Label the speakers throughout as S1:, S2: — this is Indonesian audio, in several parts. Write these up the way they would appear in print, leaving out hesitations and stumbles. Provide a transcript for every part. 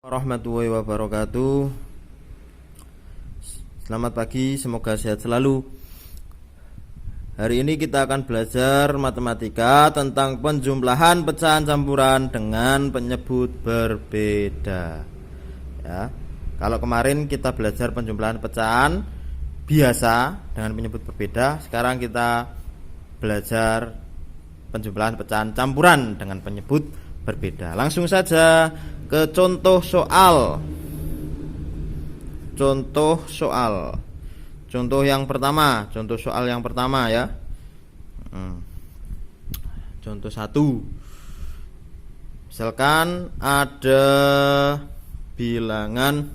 S1: Warahmatullahi wabarakatuh. Selamat pagi, semoga sehat selalu. Hari ini kita akan belajar matematika tentang penjumlahan pecahan campuran dengan penyebut berbeda. Ya. Kalau kemarin kita belajar penjumlahan pecahan biasa dengan penyebut berbeda, sekarang kita belajar penjumlahan pecahan campuran dengan penyebut berbeda. Langsung saja ke contoh soal. Contoh yang pertama, contoh soal yang pertama ya. Contoh 1. Misalkan ada bilangan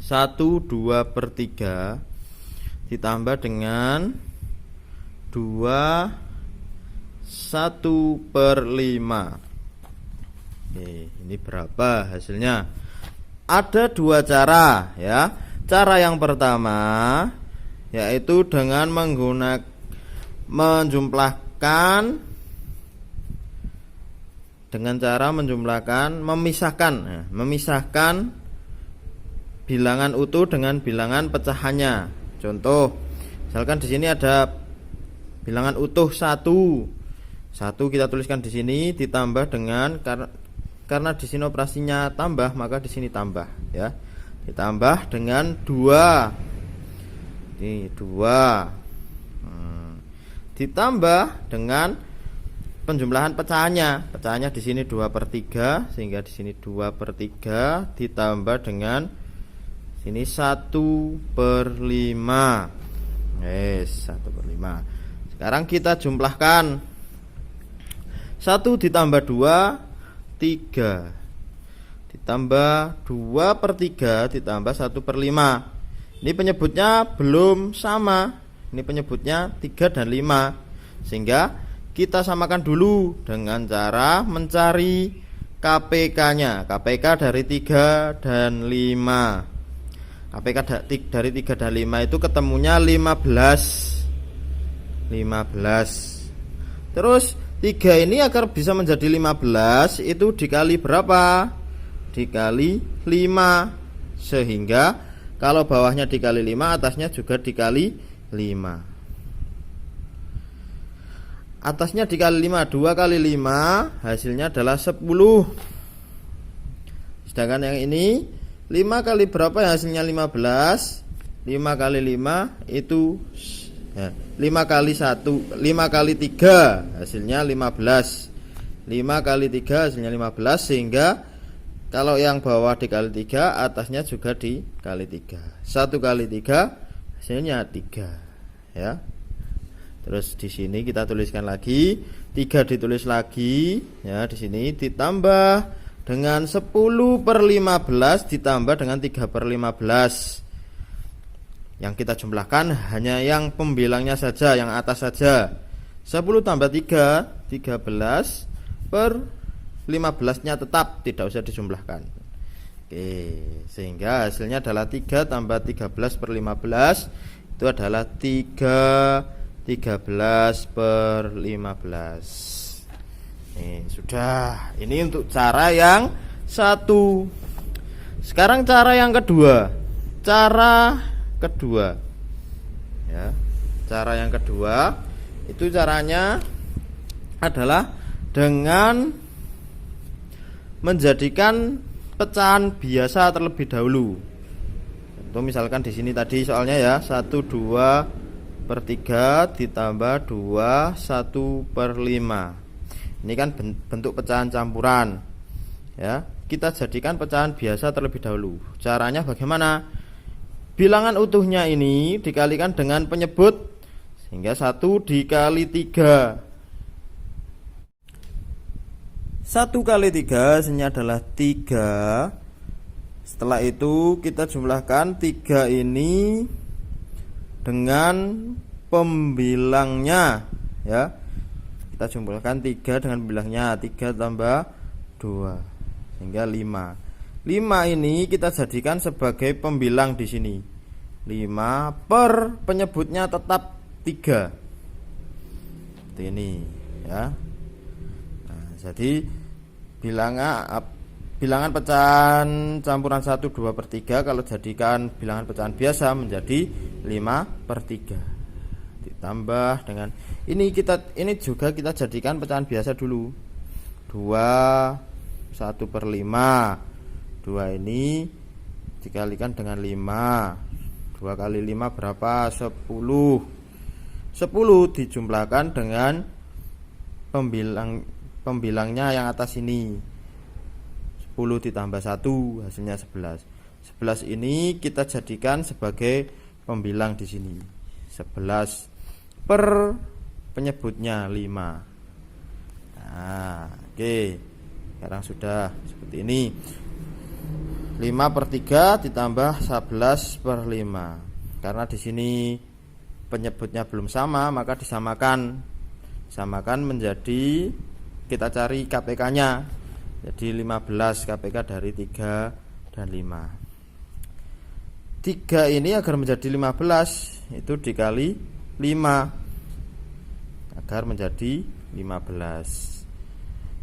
S1: 1, 2 per 3 ditambah dengan 2, 1 per 5. Oke, ini berapa hasilnya? Ada dua cara ya. Cara yang pertama yaitu dengan menggunakan menjumlahkan dengan cara memisahkan bilangan utuh dengan bilangan pecahannya. Contoh, misalkan di sini ada bilangan utuh 1 kita tuliskan di sini ditambah dengan karena di sini operasinya tambah, maka di sini tambah ya. Ditambah dengan 2. Ini 2. Ditambah dengan penjumlahan pecahannya. Pecahannya di sini 2 per 3, sehingga di sini 2 per 3 ditambah dengan sini 1 per 5. 1 per 5. Sekarang kita jumlahkan. 1 ditambah 2, 3 ditambah 2 per 3 ditambah 1 per 5. Ini penyebutnya belum sama. Ini penyebutnya 3 dan 5. Sehingga kita samakan dulu dengan cara mencari KPK-nya. KPK dari 3 dan 5. KPK dari 3 dan 5 itu ketemunya 15. Terus 3 ini agar bisa menjadi 15 itu dikali berapa? Dikali 5. Sehingga kalau bawahnya dikali 5, atasnya juga dikali 5. Atasnya dikali 5, 2 kali 5 hasilnya adalah 10. Sedangkan yang ini 5 kali berapa yang hasilnya 15? 5 kali 5 itu 5 kali 1, 5 kali 3 hasilnya 15. 5 kali 3 hasilnya 15, sehingga kalau yang bawah dikali 3, atasnya juga dikali 3. 1 kali 3 hasilnya 3 ya. Terus di sini kita tuliskan lagi, 3 ditulis lagi ya, di sini ditambah dengan 10 per 15 ditambah dengan 3 per 15. Yang kita jumlahkan hanya yang pembilangnya saja, yang atas saja. 10 tambah 3, 13 per 15-nya tetap tidak usah dijumlahkan. Oke, sehingga hasilnya adalah 3 tambah 13 per 15 itu adalah 13 per 15. Sudah. Ini untuk cara yang 1. Sekarang cara yang kedua. Cara ya, cara yang kedua itu caranya adalah dengan menjadikan pecahan biasa terlebih dahulu. Contoh misalkan di sini tadi soalnya ya, 1 2 per 3 ditambah 2 1 per 5. Ini kan bentuk pecahan campuran ya. Kita jadikan pecahan biasa terlebih dahulu. Caranya bagaimana? Bilangan utuhnya ini dikalikan dengan penyebut, sehingga 1 dikali 3. 1 kali 3 hasilnya adalah 3. Setelah itu kita jumlahkan 3 ini dengan pembilangnya ya. Kita jumlahkan 3 dengan pembilangnya, 3 tambah 2 sehingga 5. 5 ini kita jadikan sebagai pembilang di sini. 5 per penyebutnya tetap 3. Seperti ini ya. Nah, jadi bilangan bilangan pecahan campuran 1 2/3 kalau jadikan bilangan pecahan biasa menjadi 5/3. Ditambah dengan ini juga kita jadikan pecahan biasa dulu. 2 1/5. 2 ini dikalikan dengan 5. 2 kali 5 berapa? 10. 10 dijumlahkan dengan pembilangnya yang atas ini. 10 ditambah 1 hasilnya 11. 11 ini kita jadikan sebagai pembilang di sini. 11 per penyebutnya 5. Nah, oke. Sekarang sudah seperti ini. 5/3 ditambah 11/5. Karena di sini penyebutnya belum sama, maka disamakan. Samakan menjadi, kita cari KPK-nya. Jadi 15 KPK dari 3 dan 5. 3 ini agar menjadi 15 itu dikali 5 agar menjadi 15.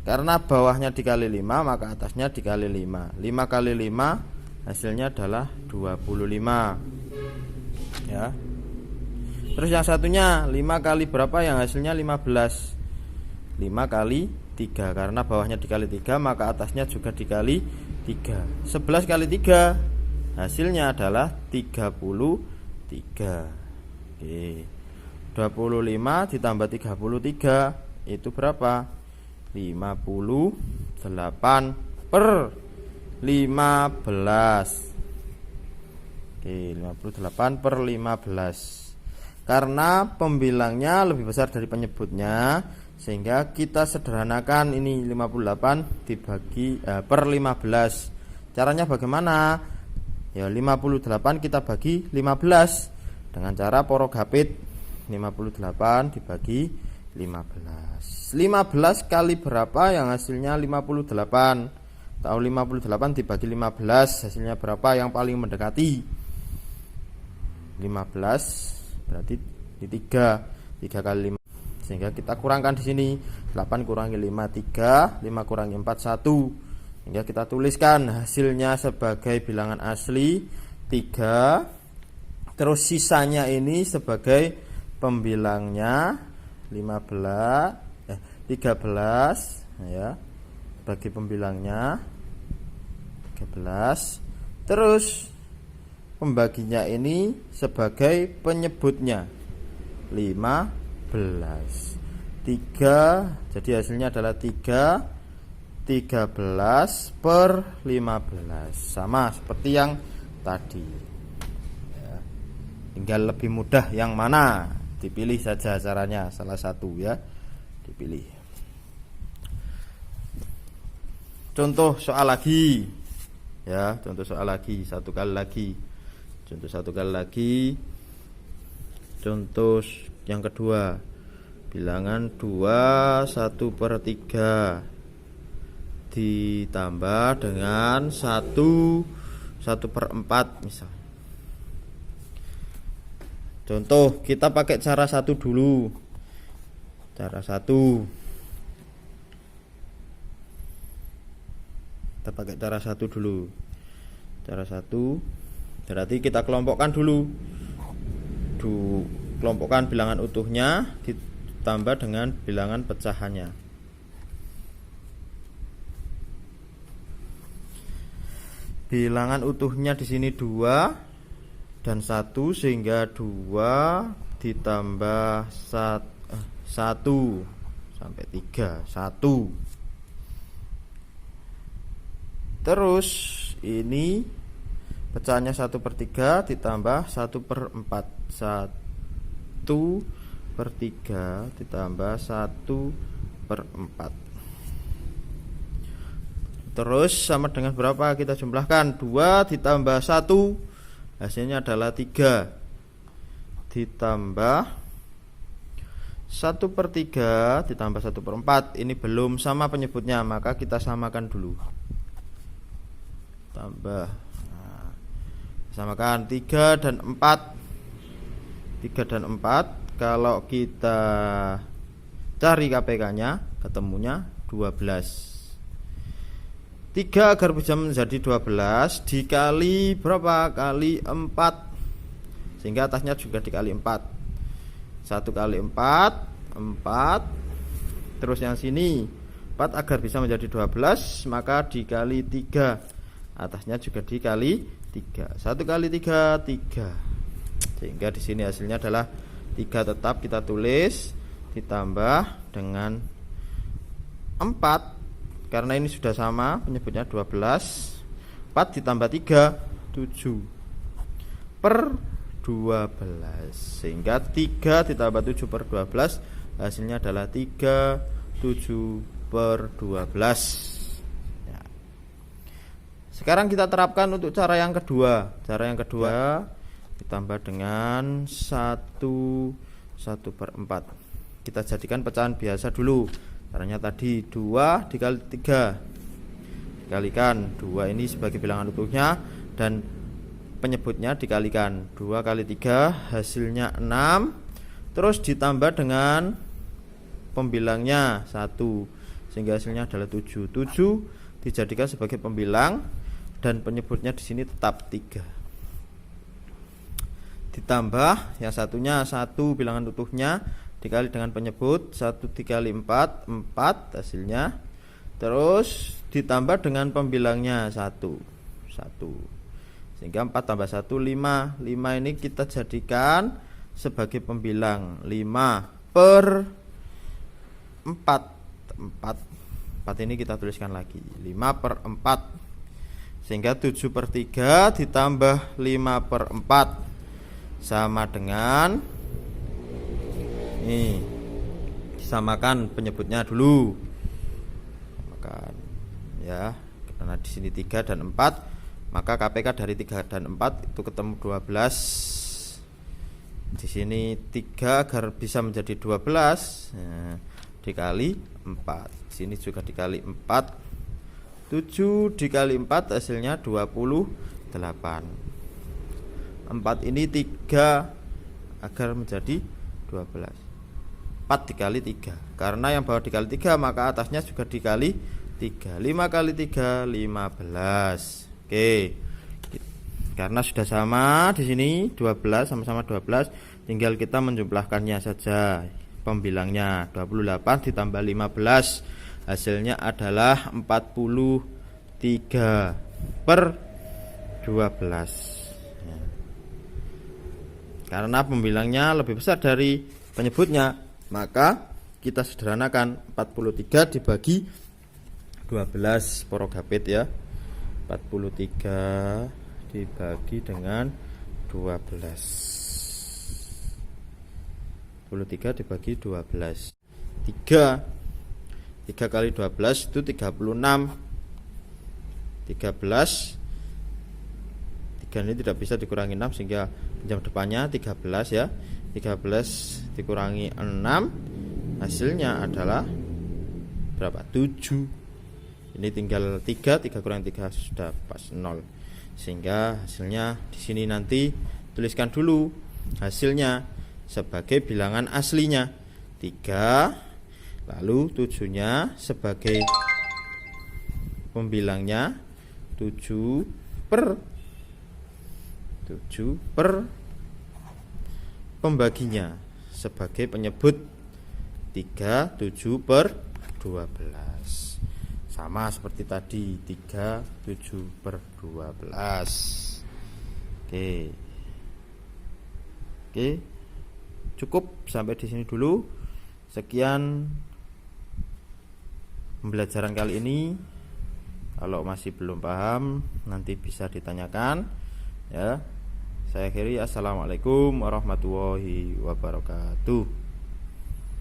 S1: Karena bawahnya dikali 5 maka atasnya dikali 5. 5 kali 5 hasilnya adalah 25. Ya. Terus yang satunya 5 kali berapa yang hasilnya 15? 5 kali 3, karena bawahnya dikali 3 maka atasnya juga dikali 3. 11 kali 3 hasilnya adalah 33. Oke. 25 ditambah 33 itu berapa? 58 per 15. Oke, 58 per 15. Karena pembilangnya lebih besar dari penyebutnya, sehingga kita sederhanakan ini 58 dibagi per 15. Caranya bagaimana? Ya 58 kita bagi 15 dengan cara porogapit. 58 dibagi 15. 15 kali berapa yang hasilnya 58? Tahu 58 dibagi 15 hasilnya berapa yang paling mendekati? 15 berarti di 3 kali 5. Sehingga kita kurangkan di sini 8 kurangi 5 3, 5 kurangi 4 1. Sehingga kita tuliskan hasilnya sebagai bilangan asli 3. Terus sisanya ini sebagai pembilangnya 13 ya. Bagi pembilangnya 13. Terus pembaginya ini sebagai penyebutnya 15. 3, jadi hasilnya adalah 13 per 15, sama seperti yang tadi ya. Tinggal lebih mudah yang mana, dipilih saja caranya, salah satu ya, dipilih. Contoh soal lagi ya, contoh soal lagi, satu kali lagi. Contoh yang kedua, bilangan 2 1/3 ditambah dengan 1/4 misalnya. Contoh, kita pakai cara 1 dulu. Cara 1. Kita pakai cara 1 dulu. Cara 1 berarti kita kelompokkan dulu. Kelompokkan bilangan utuhnya ditambah dengan bilangan pecahannya. Bilangan utuhnya di sini 2 dan 1, sehingga 2 ditambah 1 sampai 3, 1. Terus ini pecahannya 1/3 ditambah 1/4. 1/3 ditambah 1/4. Terus sama dengan berapa? Kita jumlahkan 2 ditambah 1 hasilnya adalah 3. Ditambah 1/3 ditambah 1/4. Ini belum sama penyebutnya, maka kita samakan dulu. Tambah, nah, samakan 3 dan 4. 3 dan 4 kalau kita cari KPK-nya ketemunya 12. 3 agar bisa menjadi 12 dikali berapa? Kali 4, sehingga atasnya juga dikali 4. 1 kali 4 4, terus yang sini 4 agar bisa menjadi 12 maka dikali 3, atasnya juga dikali 3. 1 kali 3 3, sehingga di sini hasilnya adalah 3 tetap kita tulis ditambah dengan 4 karena ini sudah sama penyebutnya 12. 4 ditambah 3 7 per 12, sehingga 3 ditambah 7 per 12 hasilnya adalah 37 per 12 ya. Sekarang kita terapkan untuk cara yang kedua. Cara yang kedua ditambah dengan 1 per 4. Kita jadikan pecahan biasa dulu. Caranya tadi 2 dikali 3 dikalikan 2 ini sebagai bilangan utuhnya dan penyebutnya dikalikan 2 kali 3 hasilnya 6, terus ditambah dengan pembilangnya 1 sehingga hasilnya adalah 7. 7 dijadikan sebagai pembilang dan penyebutnya di sini tetap 3. Ditambah yang satunya 1 bilangan utuhnya dikali dengan penyebut 1 dikali 4 4 hasilnya, terus ditambah dengan pembilangnya 1 sehingga 4 tambah 1 5. 5 ini kita jadikan sebagai pembilang 5 per 4 4 ini kita tuliskan lagi 5 per 4 sehingga 7 per 3 ditambah 5 per 4 sama dengan ini, disamakan penyebutnya dulu. Samakan ya, karena di sini 3 dan 4, maka KPK dari 3 dan 4 itu ketemu 12. Di sini 3 agar bisa menjadi 12 nah, dikali 4. Di sini juga dikali 4. 7 dikali 4 hasilnya 28. 4 ini 3 agar menjadi 12. 4 dikali 3 karena yang bawah dikali 3 maka atasnya juga dikali 3. 5 kali 3 15. Oke. Karena sudah sama di sini 12 sama-sama 12, tinggal kita menjumlahkannya saja. Pembilangnya 28 ditambah 15 hasilnya adalah 43 per 12. Karena pembilangnya lebih besar dari penyebutnya, maka kita sederhanakan 43 dibagi 12 porogapit ya. 43 dibagi dengan 12. 43 dibagi 12. 3 kali 12 itu 36. 13 ini tidak bisa dikurangi 6 sehingga jam depannya 13 ya. 13 dikurangi 6 hasilnya adalah berapa? 7. Ini tinggal 3 kurangi 3 sudah pas 0. Sehingga hasilnya di sini nanti tuliskan dulu hasilnya sebagai bilangan aslinya 3, lalu 7-nya sebagai pembilangnya 7 per pembaginya sebagai penyebut 3 7 per 12. Sama seperti tadi 3 7 per 12. Oke, cukup sampai di sini dulu. Sekian pembelajaran kali ini. Kalau masih belum paham nanti bisa ditanyakan ya. Saya akhiri, assalamualaikum warahmatullahi wabarakatuh.